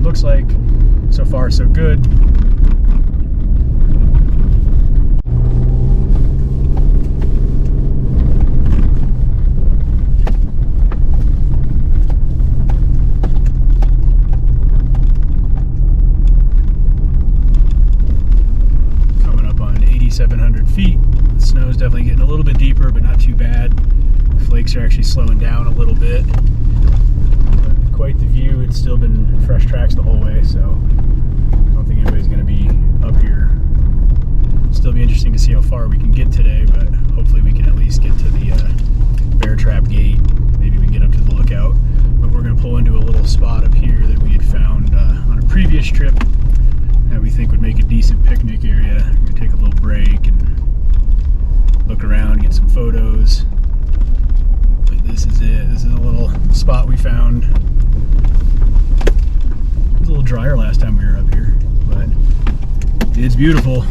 looks like. So far, so good. Coming up on 8,700 feet. The snow is definitely getting a little bit deeper, but not too bad. The flakes are actually slowing down a little bit. But quite the view. It's still been fresh tracks the whole way, so I don't think anybody's going to be up here. Still be interesting to see how far we can get today, but hopefully we can at least get to the bear trap gate. Maybe we can get up to the lookout. But we're going to pull into a little spot up here that we had found on a previous trip that we think would make a decent picnic area. We're going to take a little break and look around, get some photos. But this is it. This is a little spot we found. It was a little drier last time we were up here, but it's beautiful.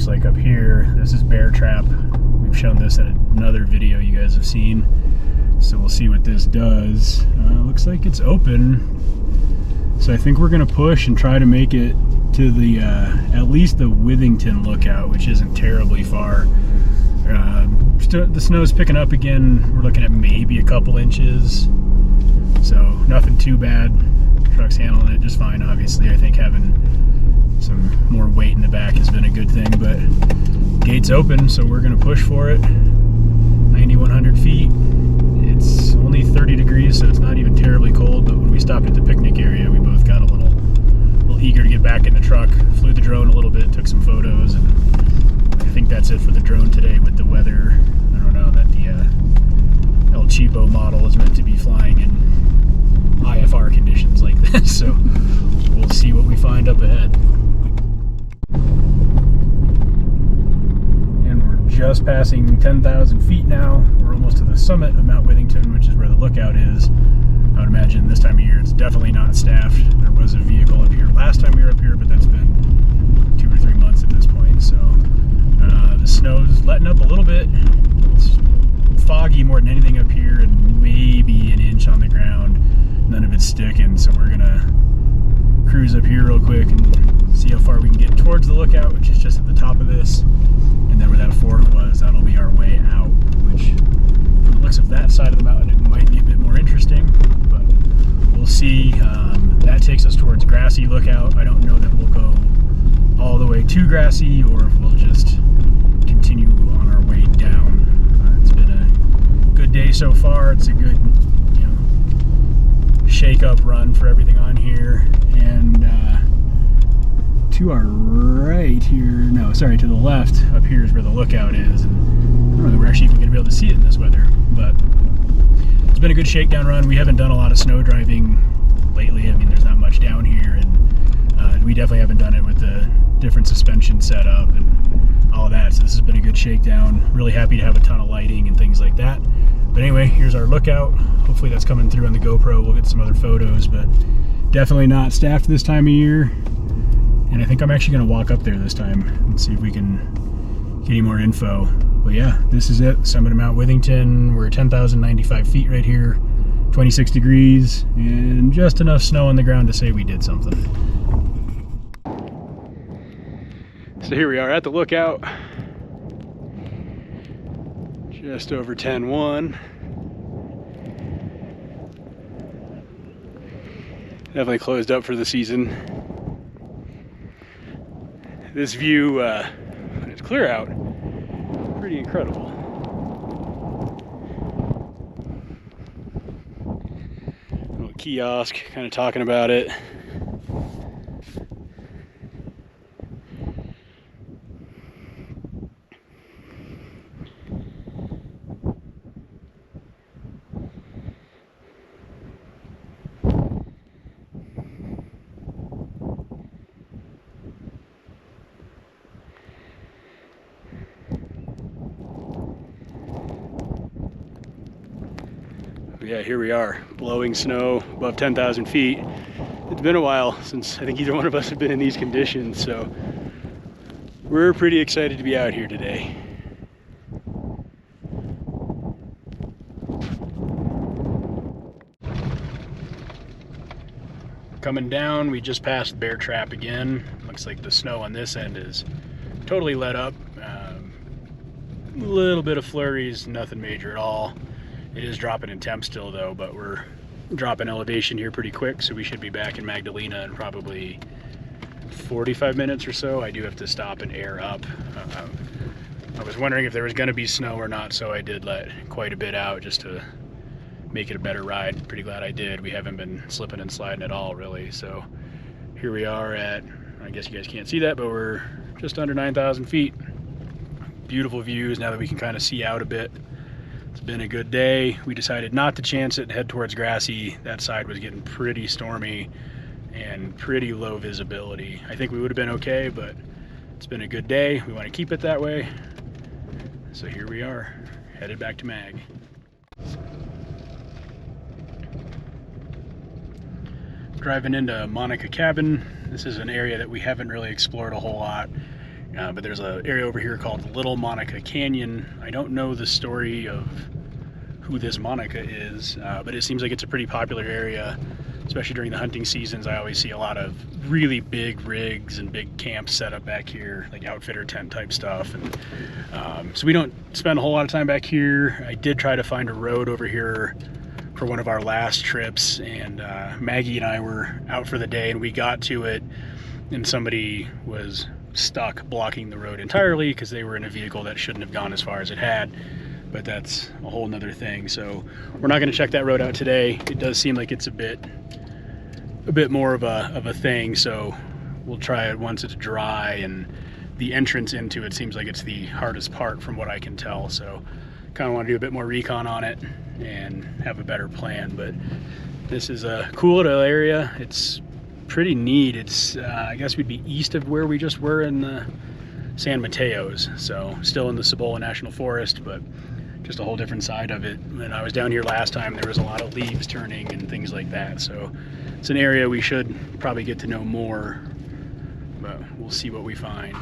Like up here, this is bear trap. We've shown this in another video you guys have seen, so we'll see what this does. Looks like it's open, so I think we're gonna push and try to make it to the at least the Withington lookout, which isn't terribly far. The snow's picking up again. We're looking at maybe a couple inches, so nothing too bad. Truck's handling it just fine. Obviously, I think having some more weight in the back has been a good thing, but gate's open, so we're gonna push for it. 9,100 feet. It's only 30 degrees, so it's not even terribly cold, but when we stopped at the picnic area, we both got a little eager to get back in the truck. Flew the drone a little bit, took some photos, and I think that's it for the drone today with the weather. I don't know that the El Cheapo model is meant to be flying in IFR conditions like this, so we'll see what we find up ahead. Just passing 10,000 feet now. We're almost to the summit of Mount Withington, which is where the lookout is. I would imagine this time of year it's definitely not staffed. There was a vehicle up here last time we were up here, but that's been 2 or 3 months at this point. So the snow's letting up a little bit. It's foggy more than anything up here, and maybe an inch on the ground. None of it's sticking, so we're gonna cruise up here real quick and see how far we can get towards the lookout, which is just at the top of this. And then where that fork was, that'll be our way out, which from the looks of that side of the mountain, it might be a bit more interesting, but we'll see. That takes us towards Grassy Lookout. I don't know that we'll go all the way to Grassy or if we'll just continue on our way down. It's been a good day so far. It's a good, shake-up run for everything on here. And to our right here, to the left, up here is where the lookout is. And I don't know that we're actually even going to be able to see it in this weather, but it's been a good shakedown run. We haven't done a lot of snow driving lately. I mean, there's not much down here, and we definitely haven't done it with the different suspension setup and all that. So this has been a good shakedown. Really happy to have a ton of lighting and things like that. But anyway, here's our lookout. Hopefully that's coming through on the GoPro. We'll get some other photos, but definitely not staffed this time of year. And I think I'm actually going to walk up there this time and see if we can get any more info. But yeah, this is it. Summit of Mount Withington. We're at 10,095 feet right here. 26 degrees and just enough snow on the ground to say we did something. So here we are at the lookout. Just over 10-1. Definitely closed up for the season. This view, when it's clear out, pretty incredible. Little kiosk, kind of talking about it. Yeah, here we are, blowing snow above 10,000 feet. It's been a while since I think either one of us have been in these conditions, so we're pretty excited to be out here today. Coming down, we just passed Bear Trap again. Looks like the snow on this end is totally let up. A little bit of flurries, nothing major at all. It is dropping in temp still though, but we're dropping elevation here pretty quick, so we should be back in Magdalena in probably 45 minutes or so. I do have to stop and air up. I was wondering if there was going to be snow or not, so I did let quite a bit out just to make it a better ride. Pretty glad I did. We haven't been slipping and sliding at all really. So here we are at, I guess you guys can't see that, but we're just under 9,000 feet. Beautiful views now that we can kind of see out a bit. It's been a good day. We decided not to chance it and head towards Grassy. That side was getting pretty stormy and pretty low visibility. I think we would have been okay, but it's been a good day. We want to keep it that way. So here we are, headed back to Mag. Driving into Monica Cabin. This is an area that we haven't really explored a whole lot. But there's an area over here called Little Monica Canyon. I don't know the story of who this Monica is, but it seems like it's a pretty popular area, especially during the hunting seasons. I always see a lot of really big rigs and big camps set up back here, like outfitter tent type stuff. And so we don't spend a whole lot of time back here. I did try to find a road over here for one of our last trips, and Maggie and I were out for the day, and we got to it, and somebody was stuck blocking the road entirely because they were in a vehicle that shouldn't have gone as far as it had. But that's a whole nother thing, so we're not going to check that road out today. It does seem like it's a bit more of a thing, so we'll try it once it's dry. And the entrance into it seems like it's the hardest part from what I can tell, so kind of want to do a bit more recon on it and have a better plan. But this is a cool little area. It's pretty neat. It's I guess we'd be east of where we just were in the San Mateos, so still in the Cibola National Forest, but just a whole different side of it. When I was down here last time, there was a lot of leaves turning and things like that, so it's an area we should probably get to know more, but we'll see what we find.